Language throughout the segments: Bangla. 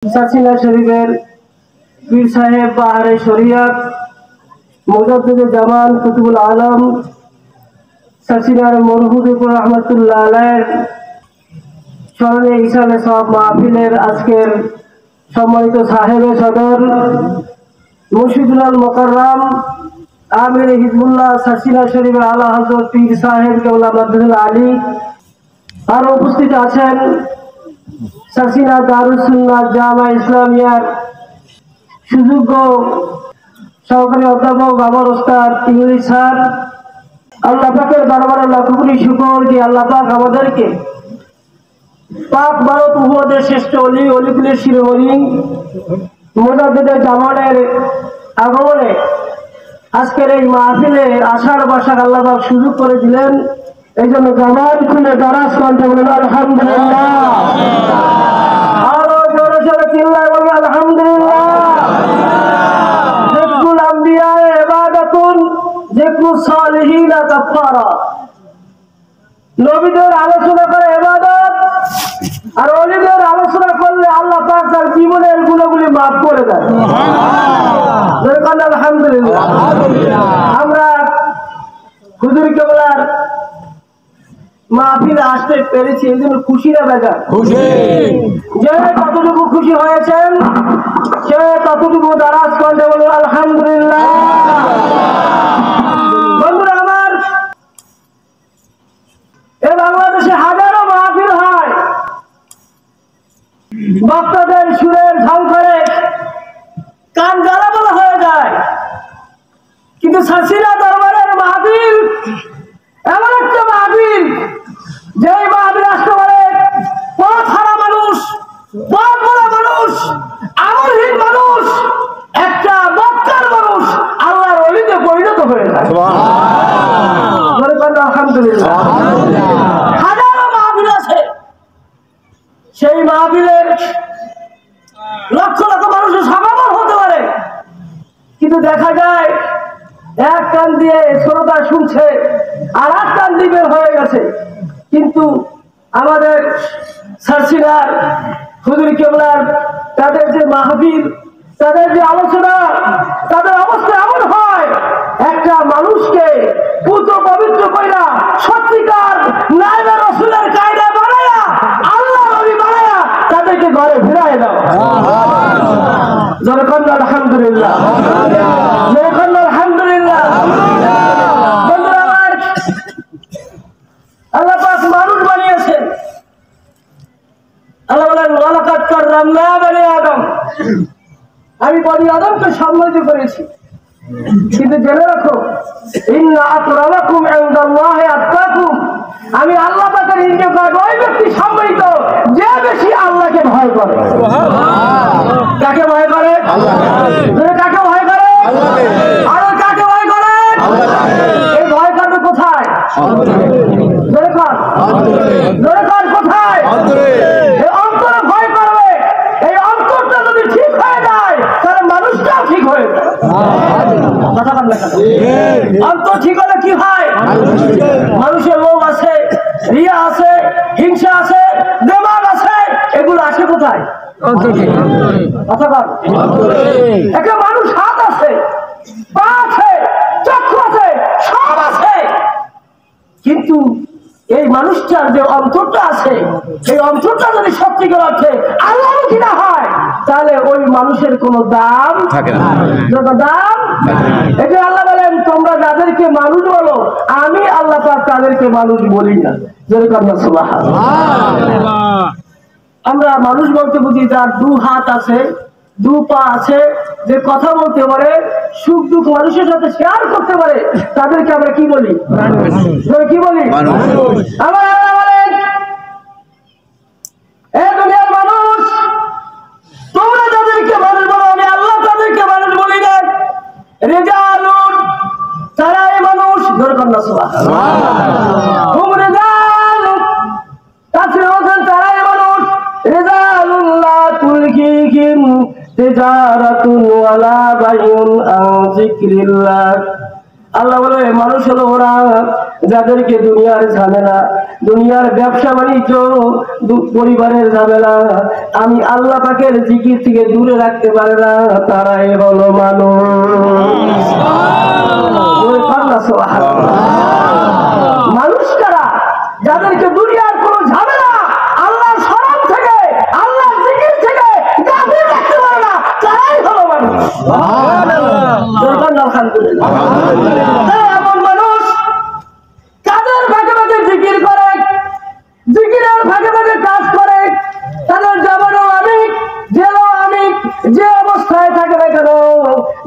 সাসিনা শরীফের পীর সাহেব বাহারে শরিয়ত মুজাদ্দিদে জামান কুতুবুল আলম সাসিনার মরহুদ রহমতুল্লাহ আলাইহির স্মরণে ইসালে সব মাহফিলের আজকের সম্মানিত সাহেবে সদর মুর্শিদুল মুকাররম আমির হিজবুল্লাহ সাসিনা শরীফের আলা হযরত পীর সাহেব কেবলা মাদ্দুল আলী আর উপস্থিত আছেন সাসিনা দারুস সুন্নাহ জামা ইসলামিয়ার সুযোগ্য সহকারী অধ্যাপক আমার ওস্তাদ ইংলিশ স্যার। আল্লাহ পাকের দরবারে লাখ কোটি শুকর যে আল্লাহ পাক আমাদেরকে পাক ভারত উপমহাদেশের শ্রেষ্ঠ অলি অলিকুলের শিরোমণি মুজাদ্দিদে জামানের আগমনে আজকের এই মাহফিলে আসার বাসার আল্লাহ পাক সুযোগ করে দিলেন। এই জন্য জামান খুলে দারাজ কণ্ঠে বলেন আলহামদুলিল্লাহ। আরো জোরে জোরে চিল্লায় বলেন আলহামদুলিল্লাহ। যিকরুল আম্বিয়া ইবাদাতুন যিকরুস সালিহিন কাফারা। নবীদের আলোচনা করে ইবাদত আর ওলিদের আলোচনা করলে আল্লাহ পাক তার জীবনের গুণাগুলি মাফ করে দেয়। সুবহানাল্লাহ আলহামদুলিল্লাহ। আমরা হুজুর কেবলার মাহফিলে আসতে পেরেছি এই জন্য খুশি না বেজার? খুশি। যে কতটুকু খুশি হয়েছেন সে ততটুকু দারাজ কণ্ঠে বলুন আলহামদুলিল্লাহ। বন্ধুরা আমার, এ বাংলাদেশে হাজারো মাহফিল হয়, বক্তাদের সুরের ঝংকারে কান জ্বালাপোড়া হয়ে যায়, কিন্তু সাসিনা দরবারের মাহফিল এমন একটা মাহফিল যে মাহফিল আসতে পারে পথ হারা মানুষ, পথ ভোলা মানুষ, আমলহীন মানুষ, একটা বক্তার মানুষ আল্লাহর ওলিতে পরিণত হয়ে যায়। আলহামদুলিল্লাহ। হাজারো মাহফিল আছে, সেই মাহফিলের লক্ষ লক্ষ মানুষের সমাগম হতে পারে, কিন্তু দেখা যায় এক কান দিয়ে শ্রোতা শুনছে আর এক কান দিয়ে বের হয়ে গেছে। কিন্তু আমাদের সাসিনার হুজুর কেবলার তাদের যে মাহফিল, তাদের যে আলোচনা, তাদের অবস্থা এমন হয় একটা মানুষকে পুত পবিত্র কইরা সত্যিকার নাইবা রাসূলের কায়দা বানায়া আল্লাহ নবী বানায়া তাদেরকে ঘরে ফিরায় দাও। জোরে কন্যা আলহামদুলিল্লাহ। জোরে কন্যা আলহামদুলিল্লাহ। বন্ধুরা আমার, আল্লাহ পাক মানুষ বানিয়েছেন। আল্লাহ বলেন ওয়ালাকাদ কাররামনা বনি আদম, আমি বনি আদমকে সম্মানিত করেছি। কিন্তু জেনে রাখো ইন্না আকরামাকুম ইনদাল্লাহি আতকাকুম, আমি আল্লাহ পাকের নিকট ওই ব্যক্তি সম্মানিত যে বেশি আল্লাহকে ভয় করে। কাকে ভয় করে? আল্লাহকে। কাকে ভয় করে? আল্লাহকে। আর কাকে ভয় করে? আল্লাহকে। এই ভয় করবে কোথায়? জোরে কর। জোরে কর কোথায়? এই অন্তরে ভয় করবে। এই অন্তরটা যদি ঠিক হয়ে যায় তাহলে মানুষটাও ঠিক হয়ে যায়। কথা বল না। অন্তর ঠিক হলে কি হয়? মানুষের লোভ আছে, রিয়া আছে, হিংসা আছে, দেমাগ আছে, এগুলো আসে কোথায়? কথা বল। একটা মানুষ হাত আছে, পা আছে, চক্ষু আছে, সব আছে, কিন্তু এই মানুষটার যে অন্তরটা আছে, এই অন্তরটা যদি সত্যিকার অর্থে আল্লাহমুখী না হয় তাহলে ওই মানুষের কোনো দাম থাকে না। দাম এটা আল্লাহ বলেন তোমরা যাদেরকে মানুষ বলো আমি আল্লাহ পাক তাদেরকে মানুষ বলি না। যেরকম সুবহানাল্লাহ। আমরা মানুষ বলতে বুঝি যার দু হাত আছে, দু পা আছে, যে কথা বলতে পারে, সুখ দুঃখ মানুষের সাথে শেয়ার করতে পারে, তাদেরকে আমরা কি বলি? কি বলি? আমার আল্লাহ বলেন এ দুনিয়ার মানুষ তোমরা যাদেরকে মানুষ বলো আমি আল্লাহ তাদেরকে মানুষ বলি না। রিজালুন, তারাই মানুষ। দরকার না সুবহানাল্লাহ। হুম রিজালুন, তারাই মানুষ। রিজালুন লা তুলহিহিম তিজারাতুন ওয়ালা বাইউন আন যিকরিল্লাহ আল্লাহ বলে মানুষ হলো ওরা যাদেরকে দুনিয়ার ঝামেলা, দুনিয়ার ব্যবসা বাণিজ্য, পরিবারের ঝামেলা আমি আল্লাহ পাকের জিকির থেকে দূরে রাখতে পারে না, তারাই হলো মানুষ। মানুষ কারা? যাদেরকে দুনিয়ার কোন ঝামেলা, আল্লাহর স্মরণ থেকে, আল্লাহর জিকির থেকে গাফিল রাখতে পারে না, তারাই হলো মানুষ। আলহামদুলিল্লাহ। এমন মানুষ কাদের ভাগে ভাগে জিকির করে, জিকিরের ভাগে ভাগে কাজ করে, তাদের জবানও আমি, জেলও আমি, যে অবস্থায় থাকে না কেন,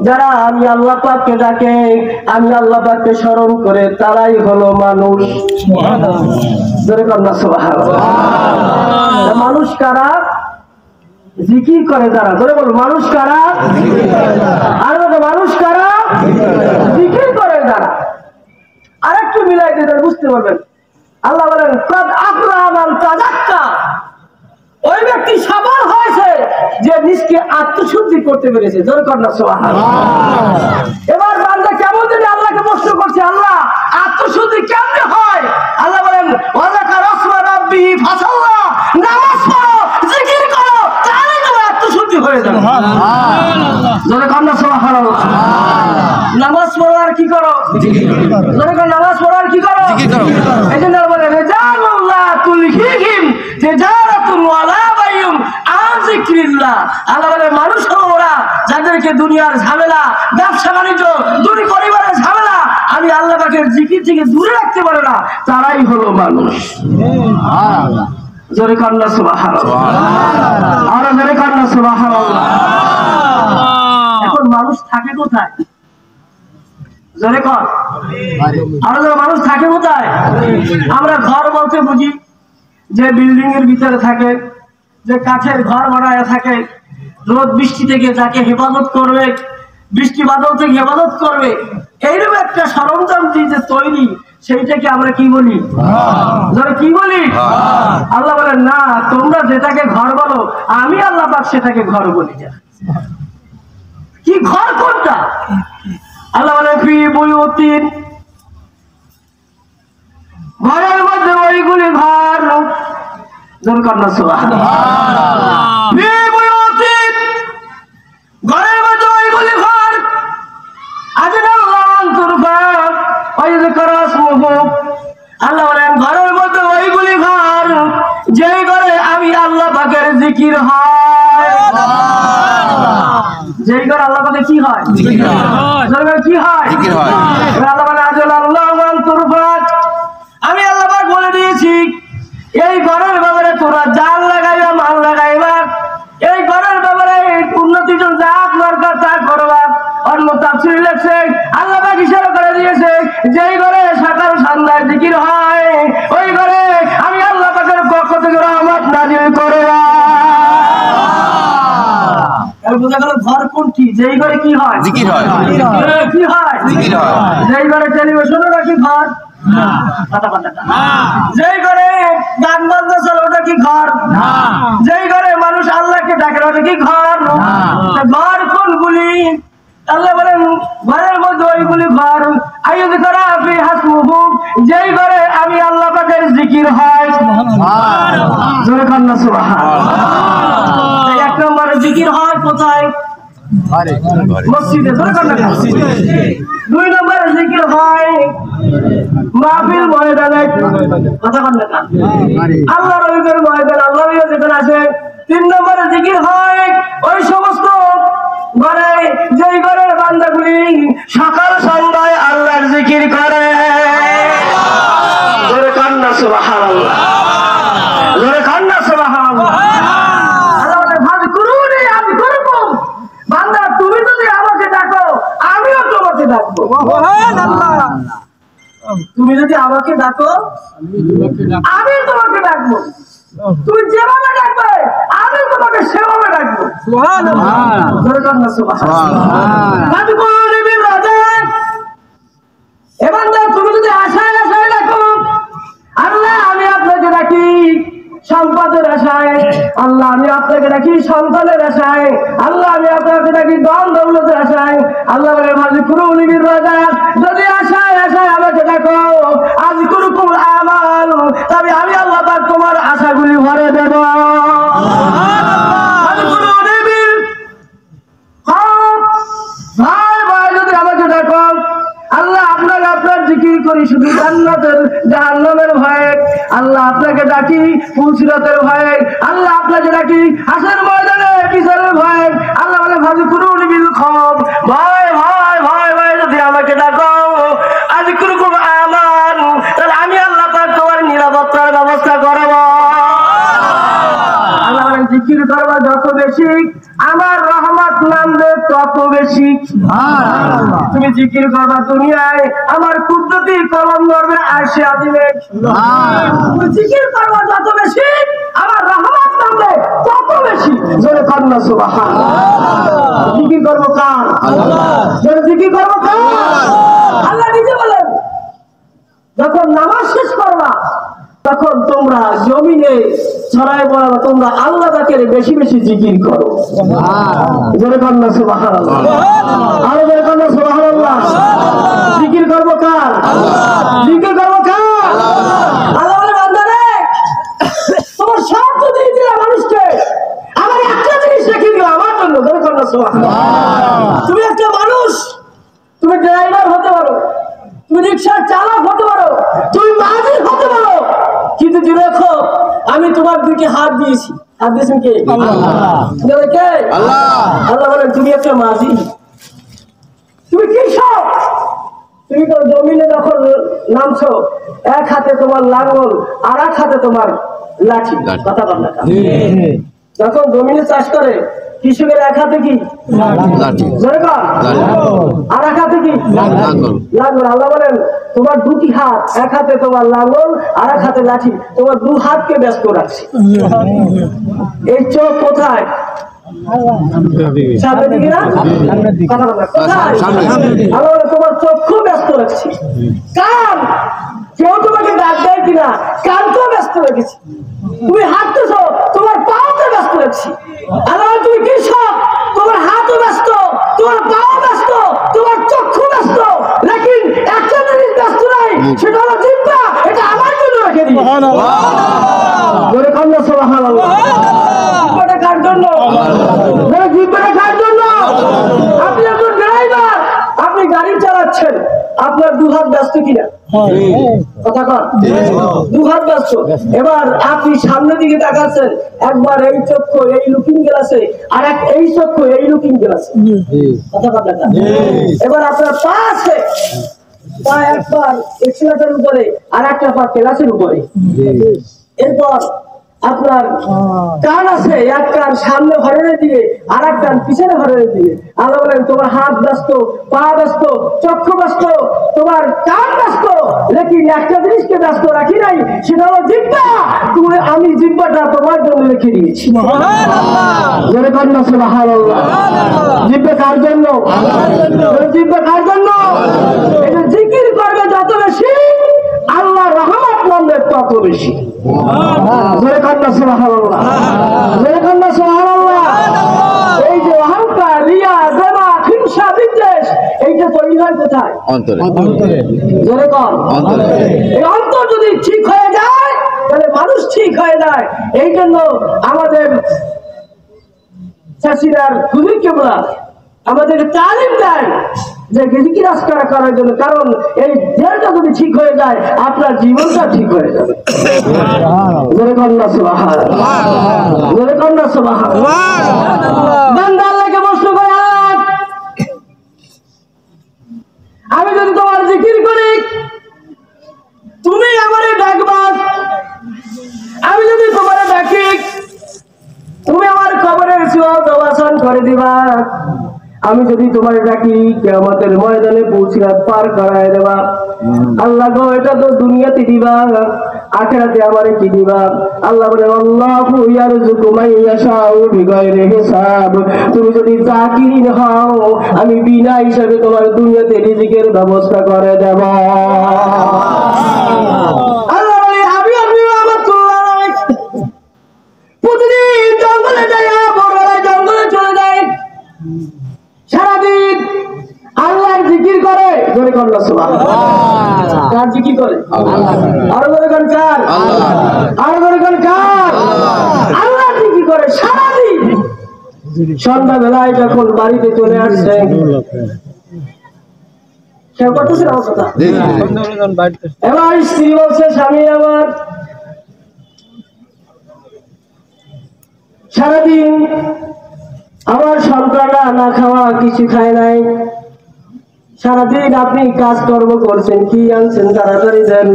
যারা আমি আল্লাহ পাককে ডাকে, আমি আল্লাহ পাককে স্মরণ করে, তারাই হলো মানুষ। মানুষ কারা? জিকির করে যারা। ধরে বল মানুষ কারা? আর মানুষ কারা? জিকির করে যারা। আরেকটু মিলাই দিতে বুঝতে পারবেন। আল্লাহ বলেন কাদ আফলাহা মান তাযাক্কা, ওই ব্যক্তি সফল হয়েছে যে নিজকে আত্মশুদ্ধি করতে পেরেছে। জোরে কর না সুবহানাল্লাহ। এবার বান্দা কেমন জানি আল্লাহকে প্রশ্ন করছে, আল্লাহ আত্মশুদ্ধি কেমনে হয়? আল্লাহ বলেন ওয়া যাকারা রাসমা রাব্বিহি ফাসাল্লা, নামাজ পড়ো, জিকির করো, তাহলে তোমার আত্মশুদ্ধি হয়ে যাবে। সুবহানাল্লাহ। জোরে কর না সুবহানাল্লাহ। নামাজ পড়ো আর কি করো? জিকির করো। জোরে কর নামাজ পড়ো আর কি করো? জিকির করো। এজন্য বলে রিজালুল্লাহ তুলহিহিম তিজারাতুন ওয়ালা বাইউন আন যিকরিল্লাহ। আল্লাহ বলে মানুষ হলো ওরা যাদেরকে দুনিয়ার ঝামেলা, ব্যবসা বাণিজ্য, দুই পরিবারের ঝামেলা আমি আল্লাহ পাকের জিকির থেকে দূরে রাখতে পারে না, তারাই হলো মানুষ। সুবহানাল্লাহ। জোরে কর না সুবহানাল্লাহ। আর জোরে কর না সুবহানাল্লাহ। এখন মানুষ থাকে কোথায়? জোরে কর। আর মানুষ থাকে কোথায়? আমরা ঘর বলতে বুঝি যে বিল্ডিং এর ভিতরে থাকে, যে কাঠের ঘর বানায় থাকে, রোদ বৃষ্টি থেকে যাকে হেফাজত করবে, বৃষ্টি বাদল থেকে হেফাজত করবে, এইরকম একটা সরঞ্জাম দিয়ে যে তৈরি, সেইটাকে আমরা কি বলি? কি বলি? আল্লাহ বলেন না, তোমরা যেটাকে ঘর বলো আমি আল্লাহ পাক সেটাকে ঘর বলি। যা কি ঘর কোনটা? আল্লাহ বলেন ফি বুয়ুতিন, ঘরের মধ্যে ওইগুলি ঘর। দরকার না সুবহানাল্লাহ। ফি বুয়ুতিন, ঘরের মধ্যে ওইগুলি ঘর। আজনাল্লাহ তুরফা ওয়া ইযকারা ইসমুহু, আল্লাহ বলেন ঘরের মধ্যে ওইগুলি ঘর যেই ঘরে আমি আল্লাহ পাকের জিকির হয়। যেই ঘরে আল্লাহ পাকের কি হয়? জিকির হয়। কি হয়? জিকির হয়। আল্লাহ বলেন আজনাল্লাহ তুরফা, আমি আল্লাহ পাক বলে দিয়েছি এই ঘরের ব্যাপারে তোরা জাল লাগাইবা, মাল লাগাইবা, এই ঘরের ব্যাপারে উন্নতির জন্য যা দরকার তা করবা। অন্য তাফসীরে লেখছে আল্লাহ পাক ইশারা করে দিয়েছে যেই ঘরে সকাল সন্ধ্যায় জিকির হয় ওই ঘরে আমি আল্লাহ পাকের পক্ষ থেকে রহমত নাজিল করবা। বোঝা গেল ঘর কোনটি? যেই ঘরে কি হয়? জিকির হয়। কি হয়? জিকির হয়। যেই ঘরে টেলিভিশনও নাকি ঘর, যেই ঘরে গান বাজনা চলে ওটা কি ঘর? যেই ঘরে মানুষ আল্লাহকে ডাকে ওটা কি ঘর? ঘর কোনগুলি? আল্লাহ বলেন ঘরের মধ্যে ওইগুলি ঘর আইয়ুযকারা ফি হাসমুহু, যেই ঘরে আমি আল্লাহ পাকের জিকির হয়। সুবহানাল্লাহ। জোরে কান না সুবহানাল্লাহ। এক নম্বরে জিকির হয় কোথায়? মসজিদে। জোরে কান না। দুই নম্বরে জিকির হয় মাহফিল ময়দানে। কথা বল না। আল্লাহর ওইদের ময়দান, আল্লাহর ওই যেখানে আছে। তিন নম্বরে জিকির হয় ওই সমস্ত ঘরে যেই ঘরের বান্দাগুলি সকাল সন্ধ্যায় আল্লাহর জিকির করে। জোরে কান না সুবহানাল্লাহ। জোরে কান না সুবহানাল্লাহ। আল্লাহ বলে ফাযকুরুনি আযকুরকুম, বান্দা তুমি যদি আমাকে ডাকো আমিও তোমাকে ডাকবো। সুবহানাল্লাহ। তুমি যদি আমাকে ডাকো আমি তোমাকে ডাকবো, তুমি যেভাবে ডাকবে আমি তোমাকে সেভাবে ডাকবো। সুবহানাল্লাহ। জোরে কান না সুবহানাল্লাহ। ফাযকুরুনি বিরাজাক, এবার তুমি যদি আশায় আশায় ডাকো, আল্লাহ আমি আপনাকে ডাকি সম্পদের আশায়, আল্লাহ আমি আপনাকে ডাকি সন্তানের আশায়, আল্লাহ আমি আপনাকে ডাকি ধন দৌলতের আশায়, আল্লাহ বলে মাঝে পুরো উনির রাজা যদি আশায় আশায় আমাকে ডাকো আজ কুরকুম আমাল, তবে আমি আল্লাহ পাক তোমার আশাগুলি ভরে দেব। ভাই ভাই যদি আমাকে ডাকো আল্লাহ আপনাকে আপনার জিকির করি শুধু জান্নাতের জাহান্নামের ভয়ে, আল্লাহ আপনাকে ডাকি ফুলসিরাতের ভয়ে, আল্লাহ আপনাকে ডাকি হাসের ময়দানে বিচারের ভয়ে, আল্লাহ বলে ভাজি কুরুন বিল খব। ভাই ভাই ভাই ভাই যদি আমাকে ডাকো আজ কুরকুম আমান, তাহলে আমি আল্লাহ পাক তোমার নিরাপত্তার ব্যবস্থা করব। আল্লাহ বলেন জিকির করবা যত বেশি আমার রহমত নামবে তত বেশি। তুমি জিকির করবা দুনিয়ায় আমার কুদরতি কলম ধরবে আরশে আজিমে। তুমি জিকির করবা যত বেশি আমার রহমত নামবে তত বেশি। জোরে কান্না সুবহানাল্লাহ। জিকির করবো কার? আল্লাহ। জোরে জিকির করবো কার? আল্লাহ নিজে বলেন যখন নামাজ শেষ করবা তখন তোমরা জমিনে ছড়ায় পড়াবা, তোমরা আল্লাহ তাকে বেশি বেশি জিকির করো। জোরে কান্না সুবহানাল্লাহ। আরো জোরে কান্না সুবহানাল্লাহ। জিকির করবো কার? জিকির করবো কার? আল্লাহ বলে বান্দারে তোমার সব তো দিয়ে দিলে মানুষকে, আমার একটা জিনিস রেখে দিল আমার জন্য। জোরে কান্না সুবহানাল্লাহ। তুমি একটা মানুষ, তুমি ড্রাইভার হতে পারো, তুমি রিক্সা চালক হতে পারো, তুমি মাঝি হতে পারো, কিন্তু দেখো আমি তোমার দুটি হাত দিয়েছি। হাত দিয়েছেন কে? আল্লাহ। আল্লাহ বলেন তুমি একটা মাঝি, তুমি কৃষক, তুমি তো জমিনে যখন নামছো এক হাতে তোমার লাঙ্গল আর এক হাতে তোমার লাঠি। কথা বল। যখন জমিনে চাষ করে কৃষকের এক হাতে কি আর এক হাতে কি লাঙ্গল। আল্লাহ বলেন তোমার দুটি হাত, এক হাতে তোমার লাঙ্গল আর এক হাতে লাঠি, তোমার দু হাতকে ব্যস্ত রাখছি। এই চোখ কোথায়? সামনের দিকে না? কোথায়? আল্লাহ বলে তোমার চক্ষু ব্যস্ত রাখছি। কান, কেউ তোমাকে ডাক দেয় কিনা কানকেও ব্যস্ত রেখেছি। তুমি হাঁটতেছো তোমার পাওতে ব্যস্ত রাখছি। আল্লাহ তুমি কৃষক, তোমার হাতও ব্যস্ত, তোমার পাও ব্যস্ত, তোমার চক্ষু ব্যস্ত, লেকিন একটা জিনিস ব্যস্ত নাই, সেটা হলো জিহ্বা। এটা আমার জন্য রেখে দিই। জোরে কান্না সুবহানাল্লাহ। জিহ্বাটা কার জন্য? জিহ্বাটা কার জন্য? আপনি একজন ড্রাইভার, আপনি গাড়ি চালাচ্ছেন, আপনার দু হাত ব্যস্ত কিনা? কথা কর, দু হাত ব্যস্ত। এবার আপনি সামনের দিকে তাকাচ্ছেন, একবার এই চক্ষু এই লুকিং গ্লাসে, আর এক এই চক্ষু এই লুকিং গ্লাসে। কথা কর দেখা। এবার আপনার পা আছে, পা একবার এক্সিলেটরের উপরে আর একটা পা ক্লাসের উপরে। এরপর আপনার কান আছে, এক কান সামনে হরনের দিকে আর এক কান পিছনে হরনের দিকে। আল্লাহ বলেন তোমার হাত ব্যস্ত, পা ব্যস্ত, চক্ষু ব্যস্ত, তোমার কান ব্যস্ত, লেকিন একটা জিনিসকে ব্যস্ত রাখি নাই, সেটা হলো জিহ্বা। তুমি আমি জিহ্বাটা তোমার জন্য রেখে দিয়েছি। জোরে কান্না সুবহানাল্লাহ। জিহ্বা কার জন্য? জিহ্বা কার জন্য? এটা জিকির করবে যত বেশি আল্লাহ রহমত নামবে তত বেশি। জোরে কান্না সুবহানাল্লাহ। জোরে কান্না সুবহানাল্লাহ। এই যে অহংকার, রিয়া, দেবা, হিংসা, বিদ্বেষ, এইটা তৈরি হয় কোথায়? অন্তরে। জোরে কর, অন্তরে। এই অন্তর যদি ঠিক হয়ে যায় তাহলে মানুষ ঠিক হয়ে যায়। এই জন্য আমাদের চাষিরার হুজুর কেবলা আমাদের তালিম দেয় যে জিকিরাজ করার জন্য, কারণ এই দেহটা যদি ঠিক হয়ে যায় আপনার জীবনটা ঠিক হয়ে যাবে। জোরে কন্না সুবহানাল্লাহ। জোরে কন্না সুবহানাল্লাহ। বান্দা আল্লাহকে প্রশ্ন করে, আমি যদি তোমার জিকির করি তুমি আমারে ডাকবা, আমি যদি তোমার ডাকি তুমি আমার কবরের সওয়াব আসান করে দিবা, আমি যদি তোমার ডাকি কিয়ামতের ময়দানে পুলসিরাত পার করায় দেবা। আল্লাহ গো এটা তো দুনিয়াতে দিবা, আখিরাতে আমারে কি দিবা? আল্লাহ বলে আল্লাহু ইয়ারযুকু মান ইয়াশাউ বিগাইরি হিসাব। তুমি যদি জাকির হও আমি বিনা হিসাবে তোমার দুনিয়াতে রিজিকের ব্যবস্থা করে দেব। আল্লাহ বলে আমি আপনি রহমাতুল্লাহ প্রতিদিন করলো সুবহানাল্লাহ। কার জিকির করে? আরো করে কোন কার? আরো করে কোন কার? আল্লাহ জিকির করে সারাদিন। সন্ধ্যা বেলায় যখন বাড়িতে চলে আসছে, কেউ করতেছে না কথা। এবার স্ত্রী বলছে, স্বামী আমার সারাদিন আমার সন্তানরা না খাওয়া কিছু খায় নাই, সারাদিন আপনি কাজকর্ম করছেন, কি আনছেন তাড়াতাড়ি দেন।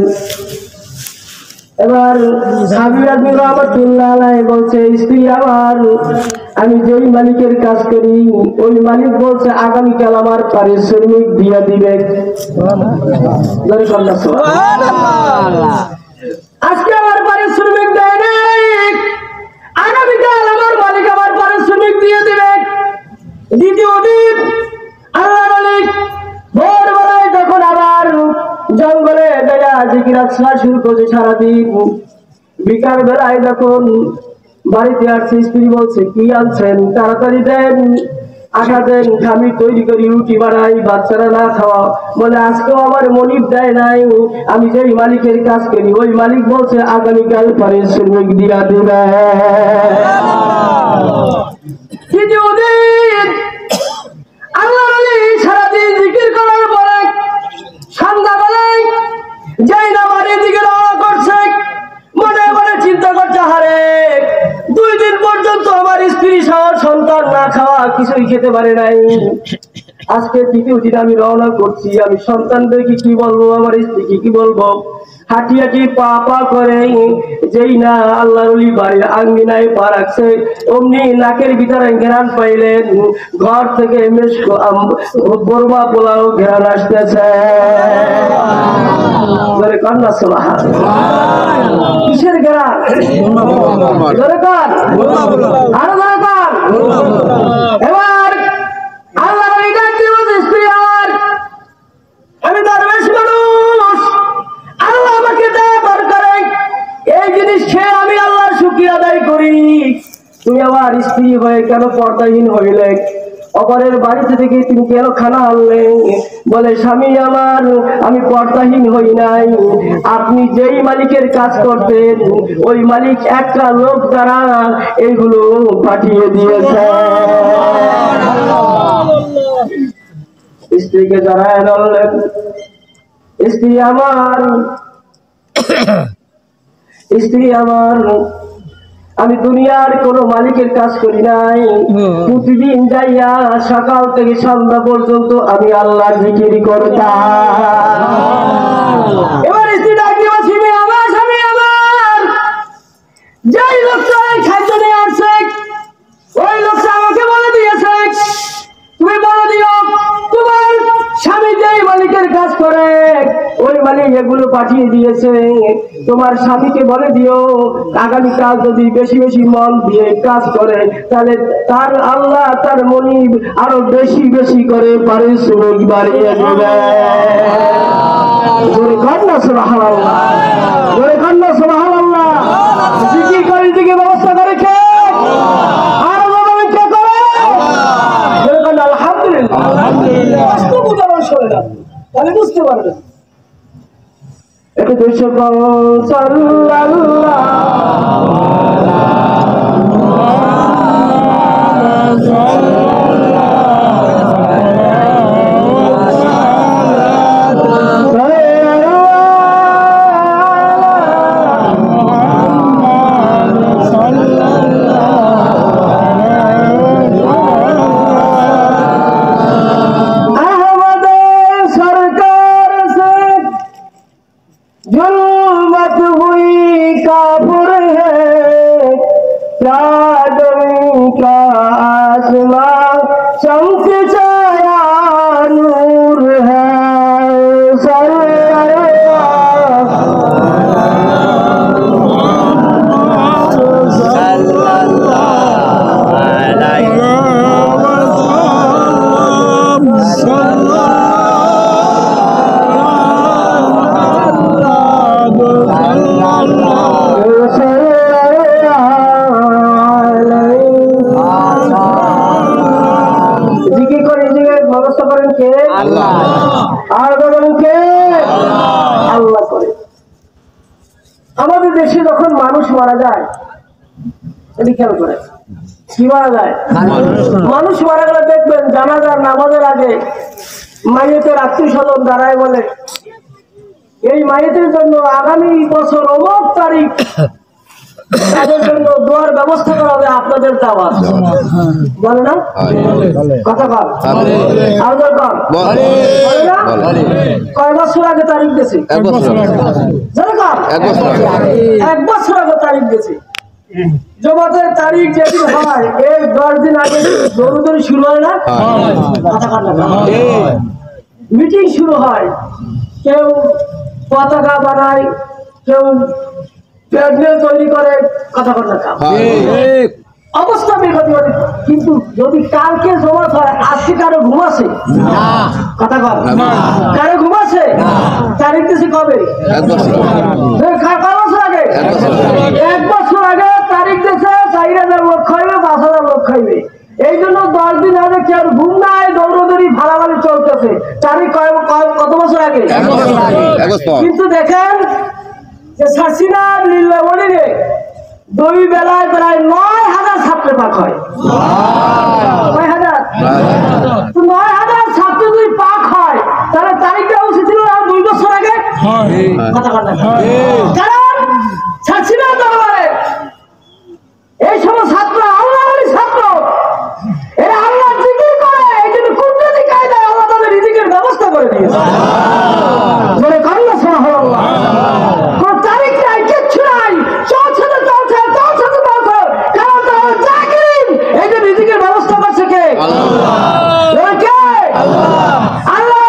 এবার স্বামী রাহমাতুল্লাহ আলাইহি বলছে, স্ত্রী আমার, আমি যেই মালিকের কাজ করি ওই মালিক বলছে আগামীকাল আমার পারিশ্রমিক দিয়ে দিবে। আজকে আমার পারিশ্রমিক দেয় নাই, আগামীকাল আমার মালিক আমার পারিশ্রমিক দিয়ে দিবে। দ্বিতীয় দিন আল্লাহ মালিক ভোরবেলায় যখন আবার জঙ্গলে বেড়া জিকির আসা শুরু করছে সারাদিন, বিকাল বেলায় যখন বাড়িতে আসছে, স্ত্রী বলছে কি আনছেন তাড়াতাড়ি দেন, আটা দেন, আমি তৈরি করি, রুটি বানাই, বাচ্চারা না খাওয়া। বলে আজকেও আমার মনিব দেয় নাই, আমি যেই মালিকের কাজ করি ওই মালিক বলছে আগামীকাল পারিশ্রমিক দিয়া দিবে। তৃতীয় দিন আল্লাহ সারাদিন জিকির করার পরে সন্ধ্যাবেলায় যেই না বাড়ির দিকে রওনা করছে, মনে মনে চিন্তা করছে, হারে 2 দিন পর্যন্ত আমার স্ত্রী সহ সন্তান না খাওয়া কিছুই খেতে পারে নাই, আজকে তৃতীয় দিন আমি রওনা করছি, আমি সন্তানদেরকে কি বলবো, আমার স্ত্রীকে কি বলবো। হাঁটি হাঁটি পা পা করে যেই না আল্লাহর ওলি বাড়ির আঙ্গিনায় পা রাখছে, অমনি নাকের ভিতরে ঘেরান পাইলেন, ঘর থেকে বরমা পোলাও ঘেরান আসতেছে। কন্যা সুবহানাল্লাহ, কিসের ঘেরান? জোরে কর, আরো জোরে কর। এবার আল্লাহ স্ত্রী আমার, আমি দরবেশ মানুষ, আল্লাহ আমাকে দান করে এই জিনিস খেয়ে আমি আল্লাহর শুকরিয়া আদায় করি, তুমি আমার স্ত্রী হয়ে কেন পর্দাহীন হইলে? অপরের বাড়িতে থেকে তুমি কেন খানা আনলে? বলে স্বামী আমার, আমি পর্দাহীন হই নাই, আপনি যেই মালিকের কাজ করতেন ওই মালিক একটা লোক দ্বারা এইগুলো পাঠিয়ে দিয়েছে। স্ত্রীকে জানায় বললেন, স্ত্রী আমার, স্ত্রী আমার, আমি দুনিয়ার কোন মালিকের কাজ করি নাই, প্রতিদিন যাইয়া সকাল থেকে সন্ধ্যা পর্যন্ত আমি আল্লাহর জিকির করতাম। এবার স্ত্রী ডাকি, স্বামী আমার, স্বামী আমার, যেই লোকটা এই খাদ্য নিয়ে আসছে ওই লোকটা আমাকে বলে দিয়েছে, তুমি বলে দিও তোমার স্বামী যেই মালিকের কাজ করে ওই মালিক এগুলো পাঠিয়ে দিয়েছে, তোমার স্বামীকে বলে দিও আগামীকাল যদি বেশি বেশি মন দিয়ে কাজ করে তাহলে তার আল্লাহ তার মনিব আরো বেশি বেশি করে পারিশ্রমিক বাড়িয়ে দেবে। জোরে কন্যা সুবহানাল্লাহ, জোরে কন্যা সুবহানাল্লাহ। জিকির করে দিকে ব্যবস্থা করেছে, আর বলবেন কে করে? জোরে কন্যা আলহামদুলিল্লাহ। বাস্তব উদাহরণ শুনে না, তাহলে বুঝতে পারবেন। একটু সকল সাল্লাল্লাহু জিকির করে রিজিকের ব্যবস্থা করেন কে? আল্লাহ। আর বলেন কে? আল্লাহ করে। আমাদের দেশে যখন মানুষ মারা যায়, এটি খেয়াল করে, কি মারা যায়? মানুষ মারা গেলে দেখবেন জানাজার নামাজের আগে মাইয়েতের আত্মীয় স্বজন দাঁড়ায় বলে, এই মাইয়েতের জন্য আগামী বছর অমুক তারিখ তাদের জন্য দোয়ার ব্যবস্থা করা হবে, আপনাদের দাওয়াত। বলে না কথা বল, আর বল বলে না? কয় বছর আগে তারিখ দিয়েছে? 1 বছর আগে তারিখ দিয়েছে। জমাতের তারিখ যেদিন হয় এর 10 দিন আগে দৌড়দৌড়ি শুরু হয় না? মিটিং শুরু হয়, কেউ পতাকা বানায়, কেউ প্যান্ডেল তৈরি করে, কথা বলে অবস্থা বেগতি। কিন্তু যদি কালকে জমাত হয়, আজকে কারো ঘুমাছে? কথা বল, কারো ঘুমাছে? তারিখ দিয়েছে কবে? 1 বছর আগে। 1 বছর আগে তারিখ দিয়েছে। 4000 লোক খাইবে, 5000 লোক খাইবে। এই জন্য 10 দিন আগে কেউ ঘুম নাই, দৌড়দৌড়ি ভাড়াভাড়ি চলতেছে। তারিখ কত বছর আগে? 1 বছর। কিন্তু দেখেন যে শাসিনার লীলাবলীরে 2 বেলায় প্রায় 9000 ছাত্র পাক হয়। 9000 ছাত্র যদি পাক হয়, তাহলে তারিখটা উচিত ছিল 2 বছর আগে। কারণ শাসিনার দরবারে এই সময় ছাত্র আল্লাহর ছাত্র, এরা আল্লাহ জিকির করে। এই জন্য কুদরতি কায়দায় আল্লাহ তাদের রিজিকের ব্যবস্থা করে দিয়েছে। বলে কান্না সুবহানাল্লাহ। কোন তারিখ নাই, কিচ্ছু নাই, চলছে। কারণ তারা জাকিরিন। এই যে রিজিকের ব্যবস্থা করছে কে? আল্লাহ। কে? আল্লাহ। আল্লাহ।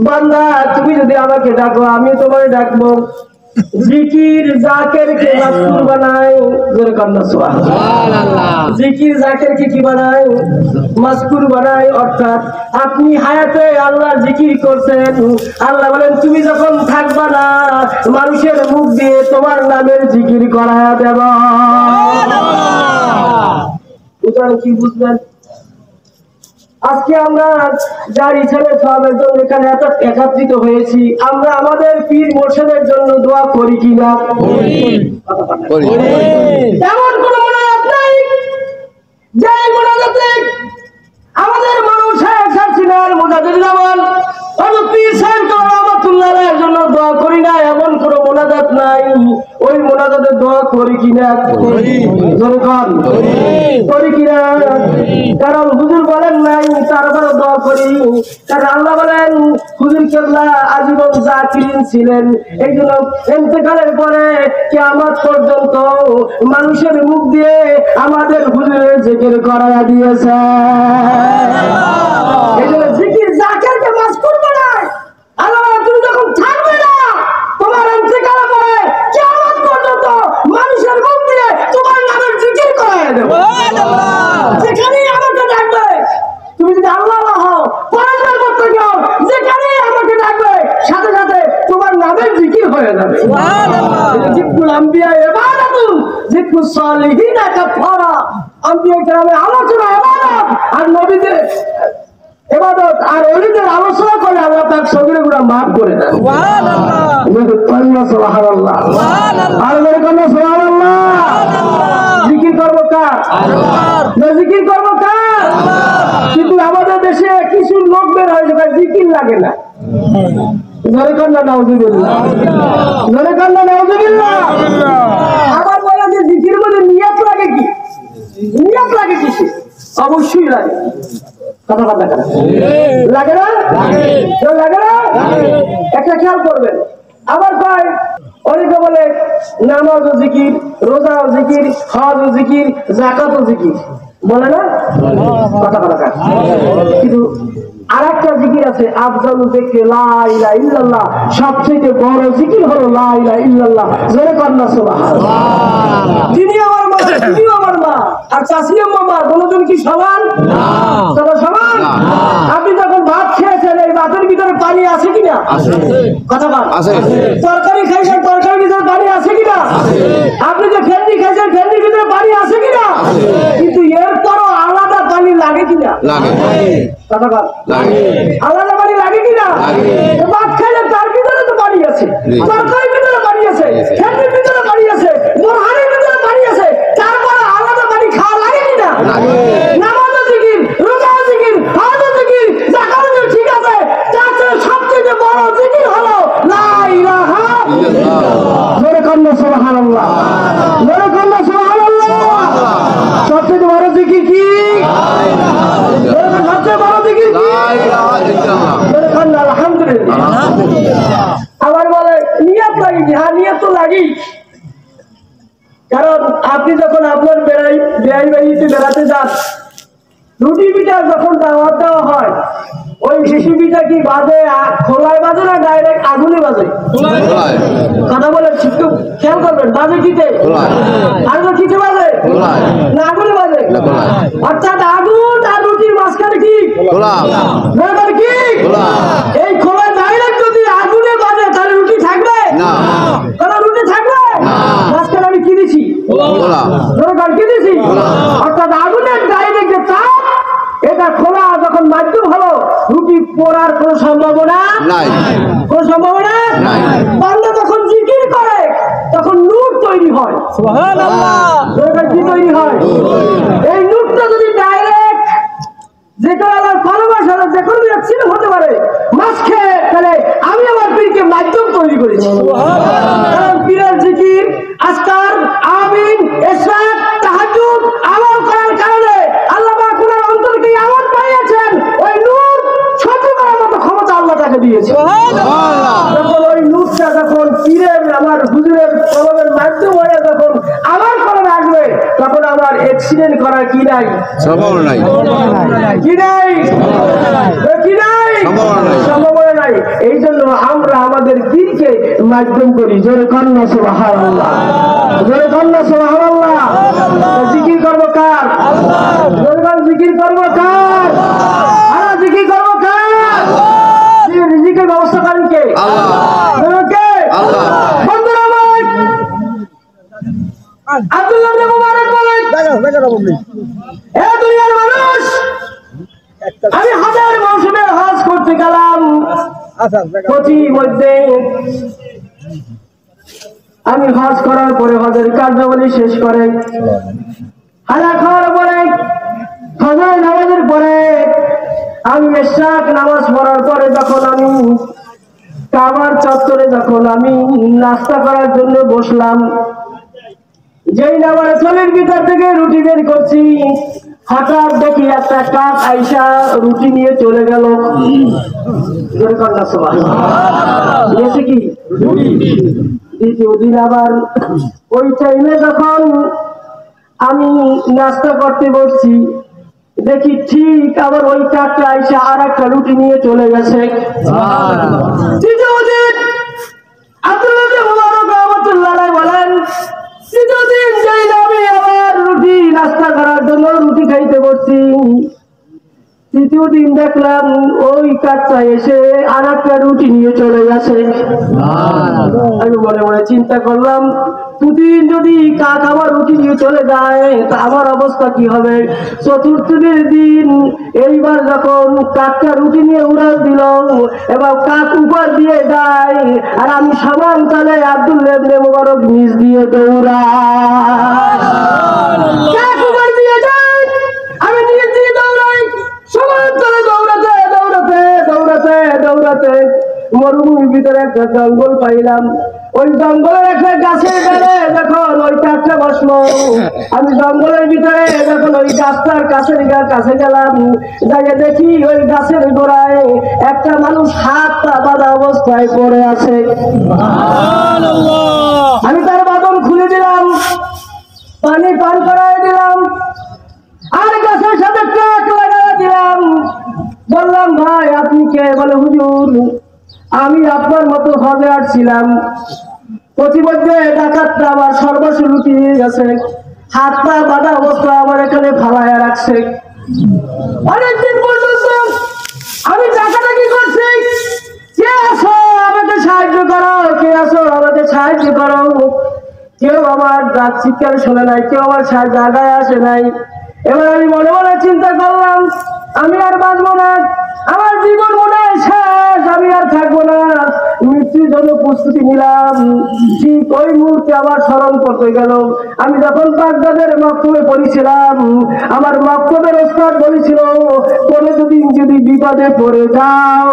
বান্দা, তুমি যদি আমাকে ডাকো, আমি তোমাকে ডাকবো। জিকির জাকেরকে মাসকুর বানায়। জোরে কান্না সুবহানাল্লাহ। জিকির জাকেরকে কি বানায়? মাসকুর বানায়। অর্থাৎ আপনি হায়াতে আল্লাহর জিকির করছেন, আল্লাহ বলেন তুমি যখন থাকবা না, মানুষের মুখ দিয়ে তোমার নামের জিকির করায়া দেব। উদাহরণ কি বুঝলেন? আজকে আমরা যার ইচ্ছারে সবের জন্য এখানে এত একত্রিত হয়েছি, আমরা আমাদের পীর মোর্শেদের জন্য দোয়া করি কিনা? এমন কোন মোনাজাত নাই যে মোনাজাতে আমাদের মানুষ শাসিনার মোনাজাত যেমন পীর সাহেব রহমাতুল্লাহর জন্য দোয়া করি না, এমন কোন মোনাজাত নাই। ওই মোনাজাতে দোয়া করি কিনা? করি কিনা? কারণ হুজুর বলেন নাই, তারপরে দোয়া করি। কারণ আল্লাহ বলেন হুজুর কেবলা আজীবন জাকিরিন ছিলেন। এই জন্য ইন্তেকালের পরে কিয়ামত পর্যন্ত মানুষের মুখ দিয়ে আমাদের হুজুরের জিকির করায়া দিয়েছে। এই জন্য জিকির জাকিরকে মাসকুর বানায়। আল্লাহ তুমি যখন থাকবে না, তোমার ইন্তেকালের পরে কিয়ামত পর্যন্ত মানুষের মুখ দিয়ে তোমার নামের জিকির করায়া দেব। যেখানেই আমাকে ডাকবে, তুমি যদি আল্লাহ হও, পরস্পর করতে যাও, যেখানেই আমাকে ডাকবে, সাথে সাথে তোমার নামের জিকির হয়ে যাবে। জিকিরুল আম্বিয়া ইবাদাতুন, জিকিরুস সালিহিনা কাফারা। আম্বিয়া কেরামের আলোচনা ইবাদত, আর নবীদের ইবাদত আর ওলিদের আলোচনা করে আল্লাহ তার সগীরা গুনাহ maaf করে দেন। সুবহানাল্লাহ। সুবহানাল্লাহ। আর বলে কোন সুবহানাল্লাহ। জিকির করব কার? আল্লাহর। না জিকির করব কার? আল্লাহর। কিন্তু আমাদের দেশে কিছু লোক বের হয় যে জিকির লাগে না। জোরে কান্না নাউজুবিল্লাহ। জোরে কান্না নাউজুবিল্লাহ। আবার বলে যে জিকির মধ্যে নিয়ত লাগে কি? নিয়ত লাগে কিছু? অবশ্যই লাগে। কথা কথা লাগে না? লাগে না? একটা খেয়াল করবেন। আবার কয় অনেকে বলে নামাজ ও জিকির, রোজা ও জিকির, হজ ও জিকির, যাকাত ও জিকির, বলে না? কথা কথা। কিন্তু আরেকটা জিকির আছে, আফজালু যিকরি লা ইলাহা ইল্লাল্লাহ। সবচেয়ে বড় জিকির হলো লা ইলাহা ইল্লাল্লাহ। জোরে কান্না সুবহানাল্লাহ। যিনি আমার মা, তিনি আমার মা, আর চাচি মামা দুজন কি সমান? না। সমান? আপনি যখন ভাত খেয়েছেন, এই ভাতের ভিতরে পানি আছে কিনা? আছে। কথা বল। আছে। তরকারি খাইছেন, তরকারির ভিতরে পানি আছে কি? আপনি যে ফেন্দি খেয়েছেন ফেন্দির ভিতরে পানি আছে কিনা, কিন্তু এরপরও আলাদা পানি লাগে কিনা, আলাদা পানি লাগে কিনা, ভাত খাইলে তার ভিতরে তো পানি আছে, তরকারির ভিতরে পানি আছে, ফেন্দির ভিতরে পানি আছে, বোরহানের ভিতরে পানি আছে, তারপরে আলাদা পানি খাওয়া লাগে কিনা? নামাজ জিকির, রোজা জিকির, হজ জিকির, যাকাত জিকির ঠিক আছে, তার চেয়ে সবচেয়ে বড় জিকির হলো লা ইলাহা ইল্লাল্লাহ। জোরে কান্না সুবহানাল্লাহ, জোরে কান্না সুবহানাল্লাহ। সবচেয়ে বড় জিকির কি? সবচেয়ে বড় জিকির কি? লা ইলাহা ইল্লাল্লাহ। জোরে কান্না আলহামদুলিল্লাহ। আবার বলে নিয়ত লাগি, হ্যাঁ নিয়ত তো লাগি, কারণ আপনি যখন আপনার বেড়াইতে বেড়াতে যান, রুটি পিঠা যখন দাওয়াত দেওয়া হয়, ওই শিশু পিঠা কি বাজে খোলায় বাজে না ডাইরেক্ট আগুনে বাজে? কথা বলে একটু খেয়াল করবেন, বাজে কিতে? আগুন কিতে বাজে না আগুনে বাজে? অর্থাৎ আগুন আর রুটির মাঝখানে কি কি? এই খোলায় ডাইরেক্ট যদি আগুনে বাজে তাহলে রুটি থাকবে না, তাহলে রুটি থাকবে মাঝখানে আমি কি দিছি? কি দিছি? অর্থাৎ আগুনের ডাইরেক্ট যে চাপ, এটা খোলা যখন মাধ্যম হলো, রুটি পোড়ার কোন সম্ভাবনা নাই, কোন সম্ভাবনা নাই। বান্দা যখন জিকির করে তখন নূর তৈরি হয়, সুবহানাল্লাহ। কি তৈরি হয়? এই নূরটা যদি ডাইরেক্ট যে কোনো আল্লাহর ভালোবাসা যে কোনো ছিল হতে পারে মাঝকে, তাহলে আমি আমার পীরকে মাধ্যম তৈরি করেছি, সুবহানাল্লাহ। কারণ পীরের জিকির, আজকার, আমিন, ইশরাক, তাহাজ্জুদ আমল করার কারণে আল্লাহ পাক ওনার অন্তরকে এমন পাইয়েছেন, ওই নূর সহ্য করার মতো ক্ষমতা আল্লাহ তাকে দিয়েছে, সুবহানাল্লাহ। যখন ওই নূরটা যখন পীরের আমার হুজুরের কলমের মাধ্যম হয়ে যখন আমার কলমে আসবে, তখন আমার অ্যাক্সিডেন্ট করার কি নাই? সম্ভাবনা নাই, কি নাই? কি নাই? সম্ভাবনা নাই। এই জন্য আমরা আমাদের পীরকে মাধ্যম করি। জোরে কন্যা সুবহানাল্লাহ, জোরে কন্যা সুবহানাল্লাহ। জিকির করবো কার? জোরে কন্যা জিকির করবো কার? আর জিকির করবো কার? রিজিকের ব্যবস্থা করেন কে? আল্লাহ। বন্ধুরা আমার, আব্দুল্লাহ ইবনে মুবারক বলেন, এ দুনিয়ার মানুষ, আমি হজের মৌসুমে হজ করতে গেলাম, প্রতি মধ্যে আমি হজ করার পরে হজের কার্যাবলী শেষ করে হালা খাওয়ার পরে ফজর নামাজের পরে আমি ইশরাক নামাজ পড়ার পরে যখন আমি কাবার চত্বরে যখন আমি নাস্তা করার জন্য বসলাম, যেই নামার চলের ভিতর থেকে রুটি বের করছি, হঠাৎ দেখি একটা কাক আইসা রুটি নিয়ে চলে গেল। কি দ্বিতীয় দিন আবার ওই টাইমে যখন আমি নাস্তা করতে বসছি, দেখি ঠিক আবার ওই কাকটা আইসা আর একটা রুটি নিয়ে চলে গেছে। তৃতীয় দিন আব্দুল্লাহ ইবনে মুবারক রাহমাতুল্লাহ আলাইহি বলেন, তৃতীয় দিন যেই আমি আবার রুটি নাস্তা করার জন্য রুটি খাইতে বসছি, তৃতীয় দিন দেখলাম ওই কাকটা এসে আর একটা রুটি নিয়ে চলে গেছে। আমি মনে মনে চিন্তা করলাম, প্রতিদিন যদি কাক আমার রুটি নিয়ে চলে যায় তা আমার অবস্থা কি হবে? চতুর্থ দিন এইবার যখন কাকটা রুটি নিয়ে উড়াল দিল, এবার কাক উপর দিয়ে যায় আর আমি সমানতালে আব্দুল্লাহ ইবনে মুবারক নিচ দিয়ে দৌড়াই। কাক উপর দিয়ে যায়, আমি নিচ দিয়ে দৌড়াই। সমানতালে দৌড়াতে দৌড়াতে দৌড়াতে দৌড়াতে মরুভূমির ভিতরে একটা জঙ্গল পাইলাম। ওই জঙ্গলের একটা গাছের বেড়ে যখন ওই কাকটা বসলো, আমি জঙ্গলের ভিতরে যখন ওই গাছটার কাছে গেলাম, যাই দেখি ওই গাছের গোড়ায় একটা মানুষ হাত পা বাঁধা অবস্থায় পড়ে আছে। আমি তার বাঁধন খুলে দিলাম, পানি পান করাই দিলাম, আর গাছের সাথে ট্রাক লাগাই দিলাম। বললাম, ভাই আপনি কে? বলে, হুজুর আমি আপনার মতো হজে আসছিলাম, প্রতিমধ্যে ডাকাতটা আমার সর্বস্ব লুটিয়ে নিয়ে গেছে, হাত পা বাঁধা অবস্থা আমার এখানে ফালাইয়া রাখছে। অনেকদিন পর্যন্ত আমি ডাকাডাকি করছি, কে আসো আমাকে সাহায্য করো, কে আসো আমাকে সাহায্য করো, কেউ আমার ডাক চিৎকার শোনে নাই, কেউ আমার জায়গায় আসে নাই। এবার আমি মনে মনে চিন্তা করলাম, আমি আর বাঁচবো না, আমার জীবন মনে হয় শেষ, আমি আর থাকবো না। মৃত্যুর জন্য প্রস্তুতি নিলাম। ঠিক ওই মুহূর্তে আবার স্মরণ করতে গেল, আমি যখন বাগদাদের মক্তবে পড়েছিলাম, আমার মক্তবের ওস্তাদ বলেছিল, কোনোদিন যদি বিপদে পড়ে যাও,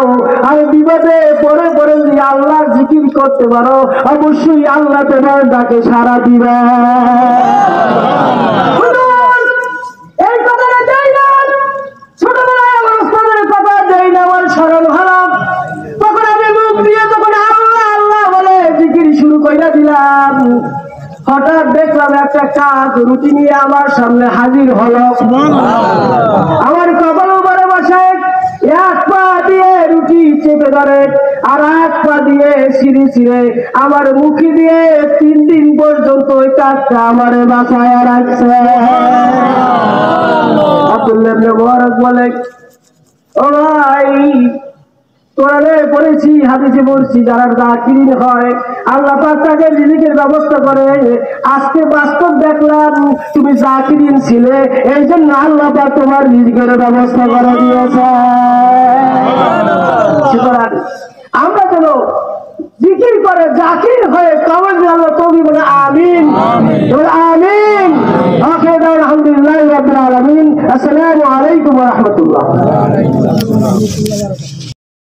আর বিপদে পড়ে পড়ে যদি আল্লাহর জিকির করতে পারো, অবশ্যই আল্লাহ তোমার ডাকে সাড়া দিবে। এই কথাটা যাই না, ছোটবেলায় আমার ওস্তাদের কথা যাই না, আমার স্মরণ হলো। তখন আমি মুখ দিয়ে যখন আল্লাহ আল্লাহ বলে জিকির শুরু করে দিলাম, হঠাৎ দেখলাম একটা কাক রুটি নিয়ে আমার সামনে হাজির হলো। আমার কপাল উপরে বসে এক পা দিয়ে রুটি চেপে ধরে, আর এক পা দিয়ে সিঁড়ি ছিঁড়ে আমার মুখে দিয়ে 3 দিন পর্যন্ত ওই কাকটা আমার বাসায় রাখছে। আব্দুল্লাহ ইবনে মুবারক বলে, ও ভাই, কোরআনে পড়েছি, হাদিসে পড়ছি, যারা যাকিরিন হয় আল্লাহ পাক তাকে রিজিকের ব্যবস্থা করে। আজকে বাস্তব দেখলাম তুমি যাকিরিন ছিলে, এই জন্য আল্লাহ পাক তোমার রিজিকের ব্যবস্থা করে দিয়েছে। সুতরাং আমরা যেন জিকির করে জাকির হয়ে কবর আল্লাহ তৌফিক বলে আমিন, আমিন। আলহামদুলিল্লাহ রাব্বিল আলামিন। আসসালামু আলাইকুম ওয়া রাহমাতুল্লাহ।